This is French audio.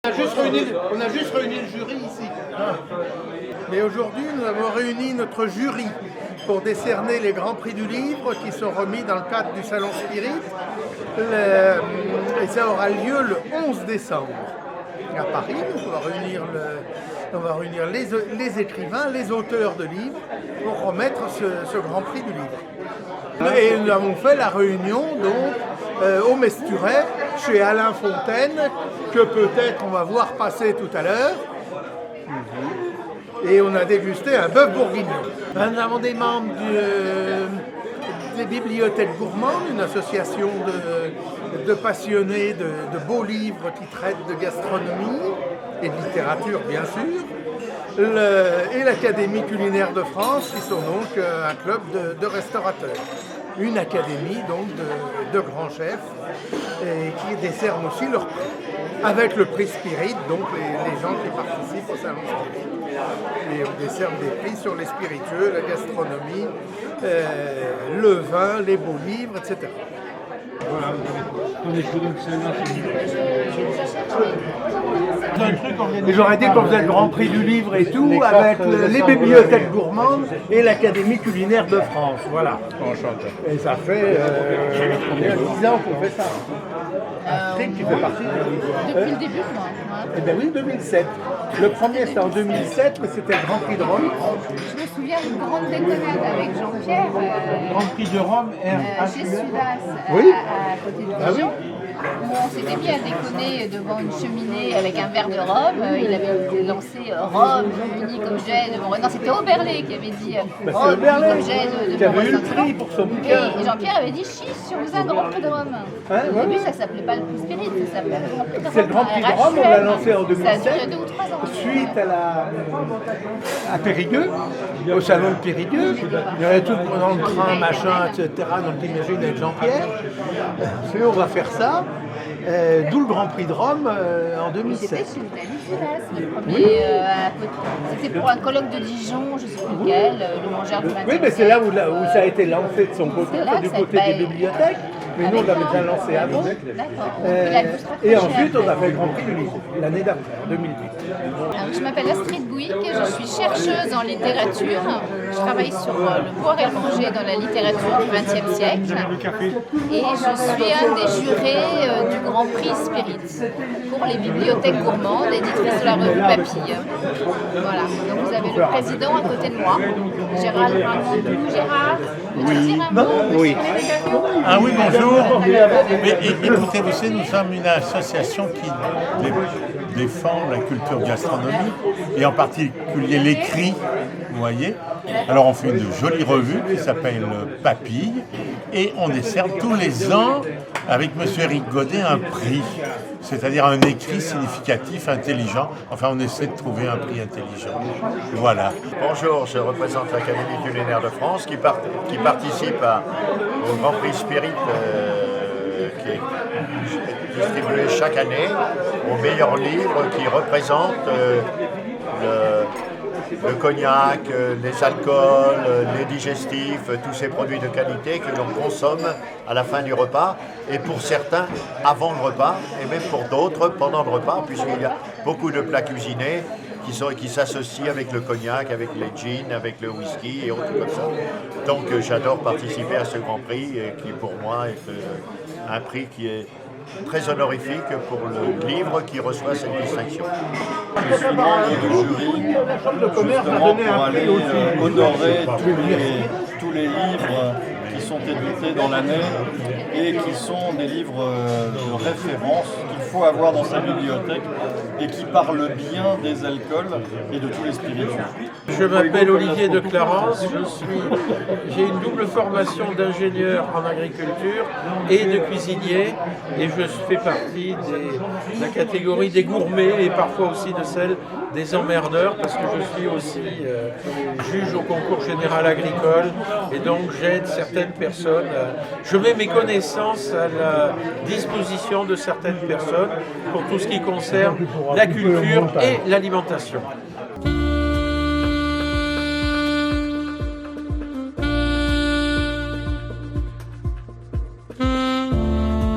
On a juste réuni le jury ici. Mais aujourd'hui, nous avons réuni notre jury pour décerner les grands prix du livre qui sont remis dans le cadre du Salon Spirit. Et ça aura lieu le 11 décembre à Paris. On va réunir les écrivains, les auteurs de livres pour remettre ce grand prix du livre. Et nous avons fait la réunion donc au Mesturet, chez Alain Fontaine, que peut-être on va voir passer tout à l'heure. Et on a dégusté un bœuf bourguignon. Nous avons des membres des bibliothèques gourmandes, une association de passionnés de beaux livres qui traitent de gastronomie et de littérature, bien sûr, et l'Académie culinaire de France, qui sont donc un club de restaurateurs. Une académie donc de grands chefs et qui décernent aussi leur prix. Avec le prix Spirit, donc les gens qui participent au Salon Spirit. Et on décerne des prix sur les spiritueux, la gastronomie, le vin, les beaux livres, etc. Voilà. Et j'aurais dit qu'on faisait le Grand Prix du livre et tout, avec les bibliothèques gourmandes et l'Académie culinaire de France. Voilà. Enchanté. Et ça fait 10 ans qu'on fait ça. Astrid, tu fais partie depuis le début, moi. Eh bien oui, 2007. Le premier c'était en 2007, mais c'était le Grand Prix de Rome. Je me souviens d'une grande déconnade avec Jean-Pierre. Grand Prix de Rome, chez Sudas, oui. à côté de Dijon. Où on s'était mis à déconner devant une cheminée avec un verre de rhum. Il avait lancé Rome uni comme jet devant. Non, c'était Oberlé qui avait dit Rome uni comme jet qui avait eu le prix pour son bouquin. Et Jean-Pierre avait dit chiche si on faisait un grand prix de Rome. Au début, ça s'appelait pas le prix Spirit, ça s'appelait le grand prix de Rome. C'est le Grand Prix de Rome, on l'a lancé en 2007. Ça a duré 2 ou 3 ans. Suite à Périgueux, au salon de Périgueux. Il y avait tout dans le train, machin, etc. Donc t'imagines avec Jean-Pierre. On va faire ça. D'où le Grand Prix de Rome en 2007. C'était chez Sudas, le premier. C'était pour un colloque de Dijon, je ne sais plus lequel, le mangeur du 20e. Oui, mais c'est là où ça a été lancé de son côté, du côté des bibliothèques. Mais nous, on l'avait déjà lancé avant. Et ensuite, on a fait le Grand Prix du livre, l'année d'après, en 2008. Alors, je m'appelle Astrid Bouic, je suis chercheuse en littérature. Je travaille sur le boire et le manger dans la littérature du XXe siècle. Et je suis un des jurés du Grand Prix Spirit pour les bibliothèques gourmandes, éditrice de la revue Papille. Voilà. Donc vous avez le président à côté de moi, Gérald Ramondou. Gérard, peux-tu dire un mot? Oui. Ah oui, bonjour. Mais écoutez, vous savez, nous sommes une association qui défend la culture gastronomique et en particulier l'écrit, vous voyez. Alors on fait une jolie revue qui s'appelle Papille et on décerne tous les ans avec M. Éric Godet un prix, c'est-à-dire un écrit significatif, intelligent. Enfin, on essaie de trouver un prix intelligent. Voilà. Bonjour, je représente l'Académie culinaire de France qui participe au Grand Prix Spirit qui est distribué chaque année aux meilleurs livres qui représentent le cognac, les alcools, les digestifs, tous ces produits de qualité que l'on consomme à la fin du repas et pour certains avant le repas et même pour d'autres pendant le repas puisqu'il y a beaucoup de plats cuisinés qui s'associent avec le cognac, avec les gins, avec le whisky et autres comme ça. Donc j'adore participer à ce Grand Prix qui pour moi est un prix qui est très honorifique pour le livre qui reçoit cette distinction. Je suis membre du jury justement pour aller honorer tous les livres qui sont édités dans l'année et qui sont des livres de référence qu'il faut avoir dans sa bibliothèque et qui parlent bien des alcools et de tous les spiritueux. Je m'appelle Olivier de Clarence, j'ai une double formation d'ingénieur en agriculture et de cuisinier et je fais partie de la catégorie des gourmets et parfois aussi de celle des emmerdeurs parce que je suis aussi juge au concours général agricole et donc j'aide certaines personnes, je mets mes connaissances à la disposition de certaines personnes pour tout ce qui concerne la culture et l'alimentation.